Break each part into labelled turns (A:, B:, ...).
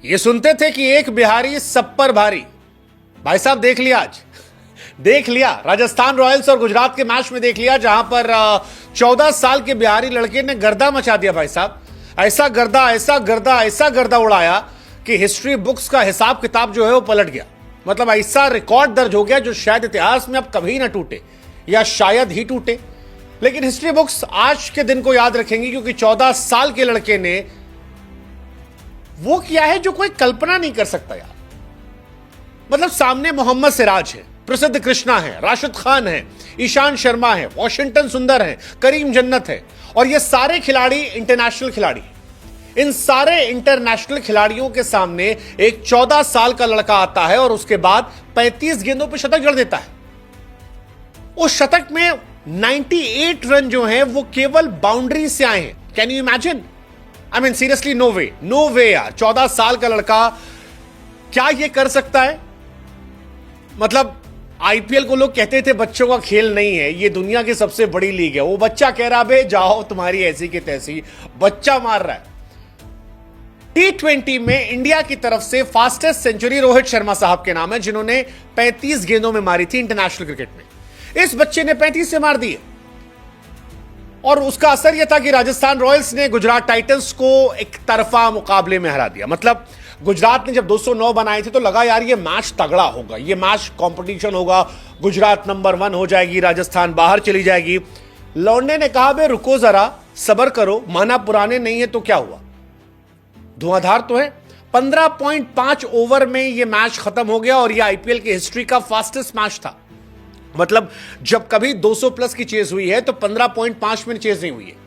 A: ये सुनते थे कि एक बिहारी सब पर भारी। भाई साहब देख लिया आज, देख लिया राजस्थान रॉयल्स और गुजरात के मैच में, देख लिया जहां पर 14 साल के बिहारी लड़के ने गर्दा मचा दिया। भाई साहब ऐसा गर्दा, ऐसा गर्दा, ऐसा गर्दा उड़ाया कि हिस्ट्री बुक्स का हिसाब किताब जो है वो पलट गया। मतलब ऐसा रिकॉर्ड दर्ज हो गया जो शायद इतिहास में अब कभी ना टूटे, या शायद ही टूटे। लेकिन हिस्ट्री बुक्स आज के दिन को याद रखेंगी, क्योंकि 14 साल के लड़के ने वो किया है जो कोई कल्पना नहीं कर सकता यार। मतलब सामने मोहम्मद सिराज है, प्रसिद्ध कृष्णा है, राशिद खान है, ईशान शर्मा है, वॉशिंगटन सुंदर है, करीम जन्नत है, और ये सारे खिलाड़ी इंटरनेशनल खिलाड़ी। इन सारे इंटरनेशनल खिलाड़ियों के सामने एक 14 साल का लड़का आता है और उसके बाद 35 गेंदों पर शतक जड़ देता है। उस शतक में 98 रन जो हैं वो केवल बाउंड्री से आए हैं। Can you imagine? I mean seriously, no way, no way यार। 14 साल का लड़का क्या ये कर सकता है? मतलब आईपीएल को लोग कहते थे बच्चों का खेल नहीं है, ये दुनिया की सबसे बड़ी लीग है। वो बच्चा कह रहा है जाओ तुम्हारी ऐसी की तैसी, बच्चा मार रहा है। T20 में इंडिया की तरफ से फास्टेस्ट सेंचुरी रोहित शर्मा साहब के नाम है, जिन्होंने 35 गेंदों में मारी थी इंटरनेशनल क्रिकेट में। इस बच्चे ने 35 से मार दी, और उसका असर यह था कि राजस्थान रॉयल्स ने गुजरात टाइटंस को एक तरफा मुकाबले में हरा दिया। मतलब गुजरात ने जब 209 बनाए थे तो लगा यार ये मैच तगड़ा होगा, ये मैच कंपटीशन होगा, गुजरात नंबर 1 हो जाएगी, राजस्थान बाहर चली जाएगी। लौंडे ने कहा बे रुको जरा, सबर करो, माना पुराने नहीं है तो क्या हुआ, धुआंधार तो है। 15.5 ओवर में यह मैच खत्म हो गया, और यह आईपीएल की हिस्ट्री का फास्टेस्ट मैच था। मतलब जब कभी 200 प्लस की चेज हुई है तो 15.5 में चेज नहीं हुई है।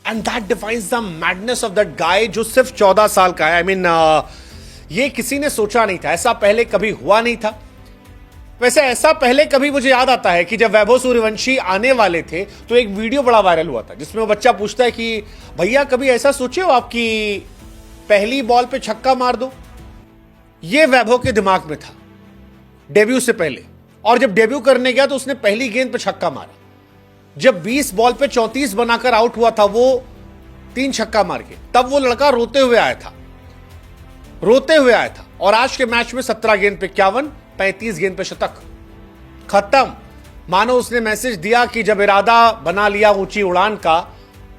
A: And that defines the madness of that guy जो सिर्फ 14 साल का है। आई मीन ये किसी ने सोचा नहीं था, ऐसा पहले कभी हुआ नहीं था। वैसे ऐसा पहले कभी, मुझे याद आता है कि जब वैभव सूर्यवंशी आने वाले थे तो एक वीडियो बड़ा वायरल हुआ था जिसमें वो बच्चा पूछता है कि भैया कभी ऐसा सोचे हो आपकी पहली बॉल पे छक्का मार दो। ये वैभव के दिमाग में था डेब्यू से पहले, और जब डेब्यू करने गया तो उसने पहली गेंद पे छक्का मारा। जब 20 बॉल पे 34 बनाकर आउट हुआ था वो 3 छक्का मार के, तब वो लड़का रोते हुए आया था, रोते हुए आया था। और आज के मैच में 17 गेंद पे 51, 35 गेंद पे शतक, खत्म। मानो उसने मैसेज दिया कि जब इरादा बना लिया ऊंची उड़ान का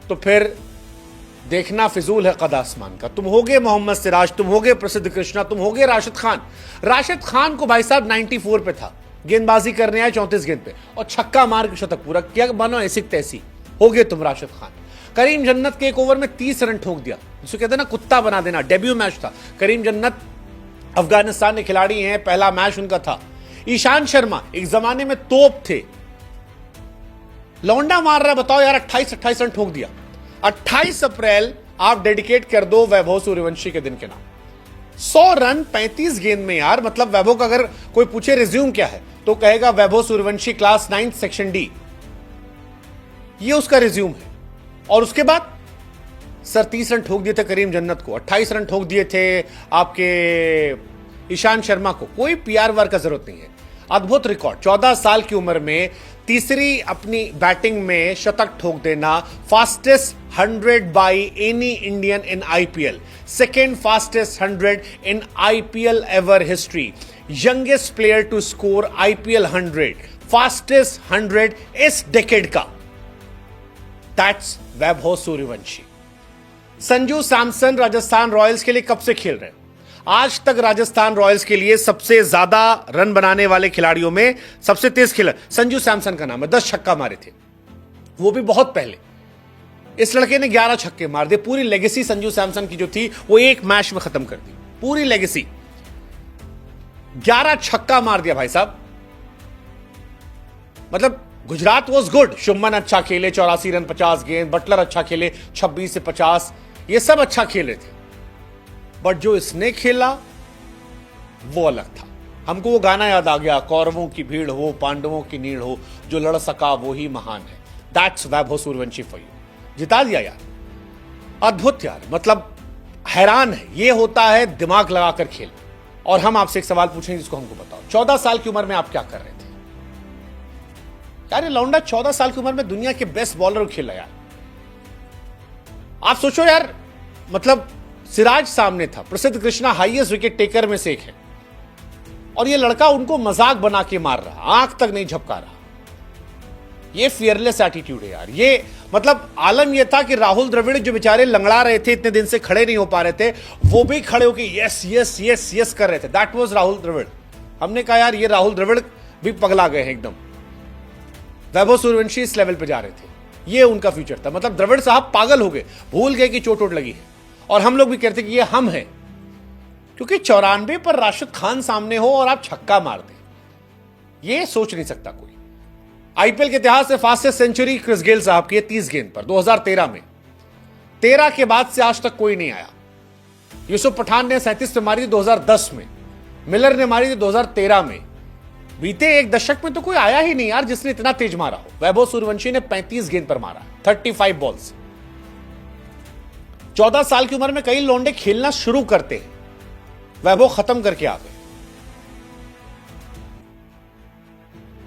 A: तो फिर देखना फिजूल है कद आसमान का। तुम होगे मोहम्मद सिराज, तुम होगे प्रसिद्ध कृष्णा, तुम होगे राशिद खान। राशिद खान को भाई साहब 94 पे था, गेंदबाजी करने आए 34 गेंद पे और छक्का मार के शतक पूरा किया। बनो ऐसी तैसी, हो गए तुम राशिद खान। करीम जन्नत के एक ओवर में 30 रन ठोक दिया, जिसको कहते हैं ना कुत्ता बना देना। डेब्यू मैच था। करीम जन्नत अफगानिस्तान के खिलाड़ी हैं, पहला मैच उनका था। ईशान शर्मा एक जमाने में तोप थे, लौंडा मार रहा है, बताओ यार 28 रन ठोक दिया। 28 अप्रैल आप डेडिकेट कर दो वैभव सूर्यवंशी के दिन के नाम। 100 रन 35 गेंद में यार। मतलब वैभव का अगर कोई पूछे रिज्यूम क्या है तो कहेगा Vaibhav Suryavanshi class 9 section D, ये उसका रिज्यूम है। और उसके बाद सर 30 रन ठोक दिए थे करीम जन्नत को, 28 रन ठोक दिए थे आपके ईशान शर्मा को। कोई पीआर वर्क का जरूरत नहीं है। अद्भुत रिकॉर्ड, 14 साल की उम्र में तीसरी अपनी बैटिंग में शतक ठोक देना। Fastest 100 by any Indian in IPL, second fastest 100 in IPL ever history, youngest player to score IPL 100, fastest 100 इस डेकेड का। दैट्स वैभव सूर्यवंशी। संजू सैमसन राजस्थान रॉयल्स के लिए कब से खेल रहे हैं? आज तक राजस्थान रॉयल्स के लिए सबसे ज्यादा रन बनाने वाले खिलाड़ियों में सबसे तेज खिलाड़ी संजू सैमसन का नाम है। 10 छक्का मारे थे, वो भी बहुत पहले। इस लड़के ने 11 छक्के मार दिए। पूरी लेगेसी संजू सैमसन की जो थी वो एक मैच में खत्म कर दी, पूरी लेगेसी। 11 छक्का मार दिया भाई साहब। मतलब गुजरात वॉज गुड। शुभमन अच्छा खेले, 84 रन 50 गेंद। बटलर अच्छा खेले, 26 से 50, ये सब अच्छा खेले थे। बट जो इसने खेला वो अलग था। हमको वो गाना याद आ गया, कौरवों की भीड़ हो पांडवों की नीड़ हो, जो लड़ सका वो ही महान है। That's Vaibhav Suryavanshi for you. जिता दिया यार, अद्भुत यार। मतलब हैरान है, ये होता है दिमाग लगाकर खेल। और हम आपसे एक सवाल पूछेंगे जिसको हमको बताओ, 14 साल की उम्र में आप क्या कर रहे थे यार? ये लौंडा 14 साल की उम्र में दुनिया के बेस्ट बॉलर खेला यार। आप सोचो यार, मतलब सिराज सामने था, प्रसिद्ध कृष्णा हाईएस्ट विकेट टेकर में से एक है, और ये लड़का उनको मजाक बना के मार रहा, आंख तक नहीं झपका रहा। ये फियरलेस एटीट्यूड है यार। ये मतलब आलम ये था कि राहुल द्रविड़ जो बेचारे लंगड़ा रहे थे, इतने दिन से खड़े नहीं हो पा रहे थे, वो भी खड़े होकर यस यस यस यस कर रहे थे। That was Rahul Dravid. हमने कहा यार ये राहुल द्रविड़ भी पगला गए हैं एकदम। वैभव सूर्यवंशी इस लेवल पे जा रहे थे, ये उनका फ्यूचर था। मतलब द्रविड़ साहब पागल हो गए, भूल गए कि चोट लगी है। और हम लोग भी कहते कि ये हम हैं, क्योंकि 94 पर राशिद खान सामने हो और आप छक्का मार दें, ये सोच नहीं सकता कोई। आईपीएल के इतिहास से फास्टेस्ट सेंचुरी क्रिस गेल साहब की 30 गेंद पर 2013 में। 13 के बाद से आज तक कोई नहीं आया। यूसुफ पठान ने 37 पे मारी थी 2010 में, मिलर ने मारी थी 2013 में। बीते एक दशक में तो कोई आया ही नहीं यार जिसने इतना तेज मारा हो। वैभव सूर्यवंशी ने 35 गेंद पर मारा, 35 बॉल्स। 14 साल की उम्र में कई लौंडे खेलना शुरू करते हैं, वैभव खत्म करके आ गए।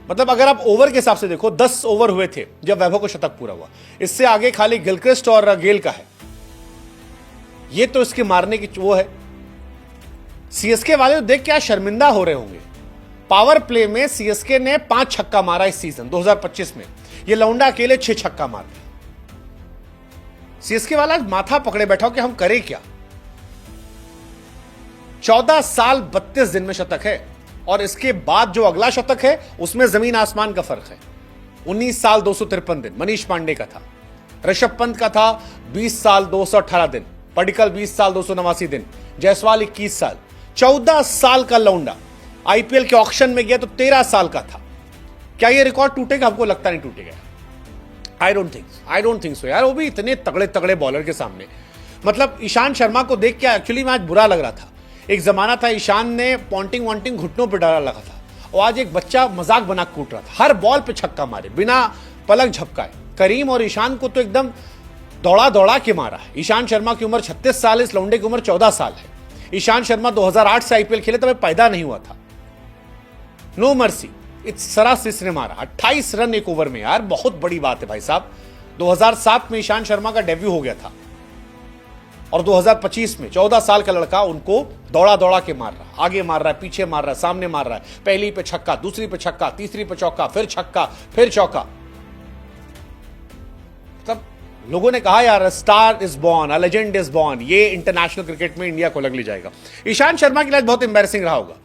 A: मतलब अगर आप ओवर के हिसाब से देखो, 10 ओवर हुए थे जब वैभव को शतक पूरा हुआ। इससे आगे खाली गिलक्रिस्ट और गेल का है। ये तो इसके मारने की वो है। सीएसके वाले देख क्या शर्मिंदा हो रहे होंगे। पावर प्ले में सीएसके ने 5 छक्का मारा इस सीजन 2025 में। ये लौंडा अकेले 6 छक्का मार दिया। सीएसके वाला माथा पकड़े बैठा हो कि हम करें क्या। 14 साल 32 दिन में शतक है, और इसके बाद जो अगला शतक है उसमें जमीन आसमान का फर्क है। 19 साल 253 दिन मनीष पांडे का था, ऋषभ पंत का था 20 साल 218 दिन, पडिक्कल 20 साल 289 दिन, जायसवाल 21 साल। 14 साल का लौंडा आईपीएल के ऑक्शन में गया तो 13 साल का था। क्या यह रिकॉर्ड टूटेगा? हमको लगता नहीं टूटेगा। आई डोंट थिंक सो यार। वो भी इतने तगड़े तगड़े बॉलर के सामने। मतलब ईशान शर्मा को देख के एक्चुअली में आज बुरा लग रहा था। एक जमाना था ईशान ने पॉन्टिंग वॉन्टिंग घुटनों पर डाला लगा था, और आज एक बच्चा मजाक बना कूट रहा था। हर बॉल पे छक्का मारे बिना पलक झपकाए। करीम और ईशान को तो एकदम दौड़ा दौड़ा के मारा है। ईशान शर्मा की उम्र 36 साल, इस लौंडे की उम्र 14 साल है। ईशान शर्मा 2008 से आईपीएल खेले, तब पैदा नहीं हुआ था। नो मर्सी, सरासर ने मारा 28 रन एक ओवर में यार, बहुत बड़ी बात है भाई साहब। 2007 में ईशान शर्मा का डेब्यू हो गया था, और 2025 में 14 साल का लड़का उनको दौड़ा दौड़ा के मार रहा, आगे मार रहा है, पीछे मार रहा है, सामने मार रहा है। पहली पे छक्का, दूसरी पे छक्का, तीसरी पे चौका, फिर छक्का, फिर चौका। मतलब लोगों ने कहा यार star is born, a legend is born. ये इंटरनेशनल क्रिकेट में इंडिया को अलग ले जाएगा। ईशान शर्मा के लिए बहुत एम्बैरेसिंग रहा होगा।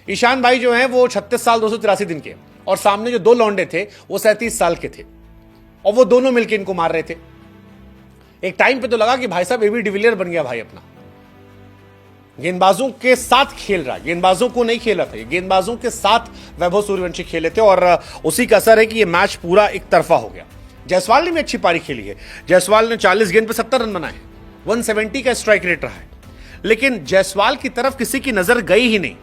A: ईशान भाई जो है वो 36 साल 283 दिन के, और सामने जो 2 लौंडे थे वो 37 साल के थे, और वो दोनों मिलकर इनको मार रहे थे। एक टाइम पे तो लगा कि भाई साहब एबी डिविलियर बन गया भाई अपना। गेंदबाजों के साथ खेल रहा है, गेंदबाजों को नहीं खेला था, ये गेंदबाजों के साथ वैभव सूर्यवंशी खेले थे, और उसी का असर है कि ये मैच पूरा एक तरफा हो गया। जायसवाल ने भी अच्छी पारी खेली है। जायसवाल ने 40 गेंद पे 70 रन बनाए, 170 का स्ट्राइक रेट रहा है। लेकिन जायसवाल की तरफ किसी की नजर गई ही नहीं।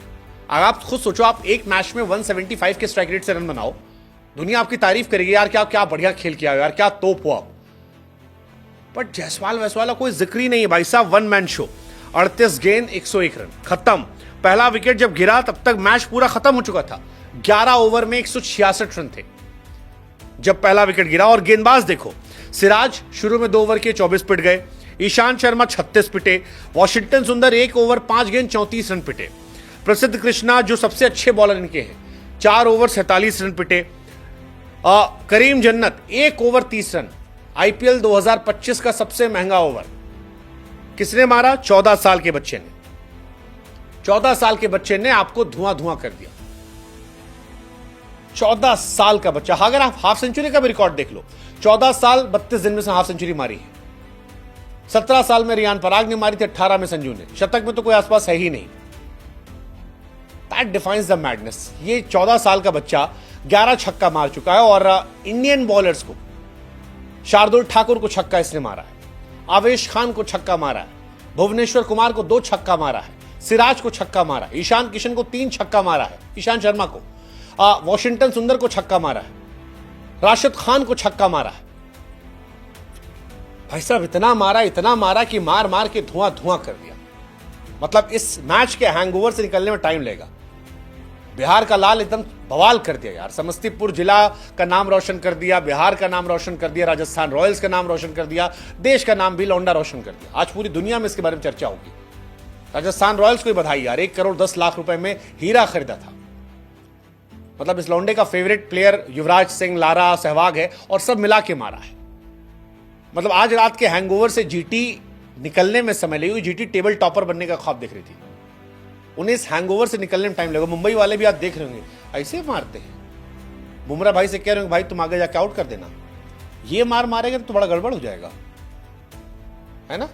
A: अगर आप खुद सोचो, आप एक मैच में 175 के स्ट्राइक रेट से रन बनाओ, दुनिया आपकी तारीफ करेगी यार, क्या क्या बढ़िया खेल किया यार, क्या तोप हो आप। बट जायसवाल वैसवाल कोई जिक्र ही नहीं है भाई साहब। 1 मैन शो, 38 गेंद 101 रन, खत्म। पहला विकेट जब गिरा तब तक मैच पूरा खत्म हो चुका था। 11 ओवर में 166 रन थे जब पहला विकेट गिरा। और गेंदबाज देखो, सिराज शुरू में 2 ओवर के 24 पिट गए, ईशान शर्मा 36 पिटे, वॉशिंगटन सुंदर 1 ओवर 5 गेंद 34 रन पिटे, प्रसिद्ध कृष्णा जो सबसे अच्छे बॉलर इनके हैं 4 ओवर 47 रन पिटे, करीम जन्नत 1 ओवर 30 रन। आईपीएल 2025 का सबसे महंगा ओवर किसने मारा? 14 साल के बच्चे ने। 14 साल के बच्चे ने आपको धुआं धुआं कर दिया। 14 साल का बच्चा। अगर आप हाफ सेंचुरी का भी रिकॉर्ड देख लो, 14 साल 32 दिन में से हाफ सेंचुरी मारी है। 17 साल में रियान पराग ने मारी थी, 18 में संजू ने। शतक में तो कोई आसपास है ही नहीं। That defines the madness. ये 14 साल का बच्चा 11 छक्का मार चुका है, और इंडियन बॉलर्स को, शार्दुल ठाकुर को छक्का इसने मारा है, आवेश खान को छक्का मारा है, भुवनेश्वर कुमार को 2 छक्का मारा है, सिराज को छक्का मारा है, ईशान किशन को 3 छक्का मारा है, ईशान शर्मा को, वॉशिंगटन सुंदर को छक्का मारा है, राशिद खान को छक्का मारा है। भाई साहब इतना मारा कि मार मार के धुआं धुआं कर दिया। मतलब इस मैच के हैंगओवर से निकलने में टाइम लगेगा। बिहार का लाल एकदम बवाल कर दिया यार। समस्तीपुर जिला का नाम रोशन कर दिया, बिहार का नाम रोशन कर दिया, राजस्थान रॉयल्स का नाम रोशन कर दिया, देश का नाम भी लौंडा रोशन कर दिया। आज पूरी दुनिया में इसके बारे में चर्चा होगी। राजस्थान रॉयल्स को बधाई यार, 1 करोड़ 10 लाख रुपए में हीरा खरीदा था। मतलब इस लौंडे का favourite player Yuvraj Singh, Lara, Sehwag है और सब मिला के मारा है। मतलब आज रात के हैंगओवर से जीटी निकलने में समय लगी। जीटी टेबल टॉपर बनने का ख्वाब देख रही थी, उन्हें इस हैंगओवर से निकलने में टाइम लगा। मुंबई वाले भी आज देख रहे होंगे ऐसे मारते हैं। बुमराह भाई से कह रहे होंगे भाई तुम आगे जाके आउट कर देना, ये मार मारेगा तो बड़ा गड़बड़ हो जाएगा, है ना।